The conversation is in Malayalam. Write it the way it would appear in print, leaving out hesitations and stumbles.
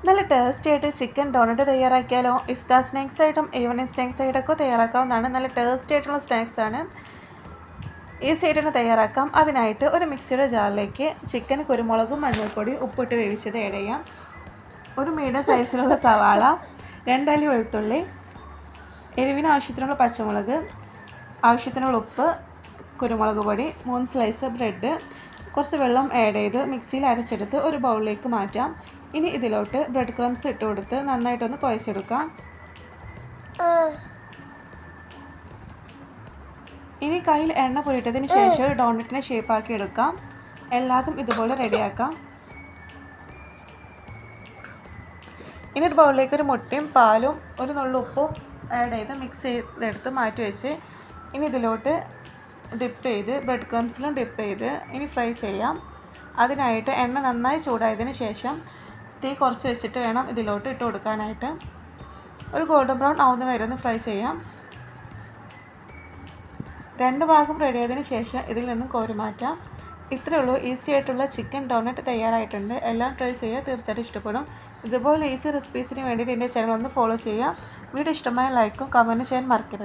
നല്ല ടേസ്റ്റി ആയിട്ട് ചിക്കൻ ഡോണറ്റ് തയ്യാറാക്കിയാലോ. ഇഫ്താർ സ്നാക്സ് ആയിട്ടും ഈവനിങ് സ്നാക്സ് ആയിട്ടൊക്കെ തയ്യാറാക്കാവുന്നതാണ്. നല്ല ടേസ്റ്റി ആയിട്ടുള്ള സ്നാക്സാണ്. ഈസി ആയിട്ട് തന്നെ തയ്യാറാക്കാം. അതിനായിട്ട് ഒരു മിക്സിയുടെ ജാറിലേക്ക് ചിക്കൻ, കുരുമുളകും മഞ്ഞൾപ്പൊടി, ഉപ്പിട്ട് വേവിച്ചത് ആഡ് ചെയ്യാം. ഒരു മീഡിയം സൈസിലുള്ള സവാള, 2 അല്ലി വെളുത്തുള്ളി, എരിവിന് ആവശ്യത്തിനുള്ള പച്ചമുളക്, ആവശ്യത്തിനുള്ള ഉപ്പ്, കുരുമുളക് പൊടി, 3 സ്ലൈസ് ബ്രെഡ്, കുറച്ച് വെള്ളം ആഡ് ചെയ്ത് മിക്സിയിൽ അരച്ചെടുത്ത് ഒരു ബൗളിലേക്ക് മാറ്റാം. ഇനി ഇതിലോട്ട് ബ്രെഡ് ക്രംസ് ഇട്ട് കൊടുത്ത് നന്നായിട്ടൊന്ന് കുഴച്ചെടുക്കാം. ഇനി കയ്യിൽ എണ്ണ പുരട്ടിയതിന് ശേഷം ഒരു ഡോണറ്റിനെ ഷേപ്പാക്കി എടുക്കാം. എല്ലാതും ഇതുപോലെ റെഡിയാക്കാം. ഇനി ഒരു ബൗളിലേക്ക് ഒരു മുട്ടയും പാലും ഒരു നുള്ളു ഉപ്പും ആഡ് ചെയ്ത് മിക്സ് ചെയ്തെടുത്ത് മാറ്റി വെച്ച് ഇനി ഇതിലോട്ട് ഡിപ്പ് ചെയ്ത് ബ്രെഡ് ക്രംസിലും ഡിപ്പ് ചെയ്ത് ഇനി ഫ്രൈ ചെയ്യാം. അതിനായിട്ട് എണ്ണ നന്നായി ചൂടായതിന് ശേഷം തീ കുറച്ച് വെച്ചിട്ട് വേണം ഇതിലോട്ട് ഇട്ട് കൊടുക്കാനായിട്ട്. ഒരു ഗോൾഡൻ ബ്രൗൺ ആവുന്ന വരെ ഒന്ന് ഫ്രൈ ചെയ്യാം. 2 ഭാഗം റെഡി ആയതിനു ശേഷം ഇതിൽ നിന്നും കോരി മാറ്റാം. ഇത്രയേ ഉള്ളൂ. ഈസി ആയിട്ടുള്ള ചിക്കൻ ഡോണറ്റ് തയ്യാറായിട്ടുണ്ട്. എല്ലാം ട്രൈ ചെയ്യുക, തീർച്ചയായിട്ടും ഇഷ്ടപ്പെടും. ഇതുപോലെ ഈസി റെസിപ്പീസിന് വേണ്ടിയിട്ട് എൻ്റെ ചാനൽ ഒന്ന് ഫോളോ ചെയ്യുക. വീഡിയോ ഇഷ്ടമായ ലൈക്കും കമൻറ്റും ചെയ്യാൻ മറക്കരുത്.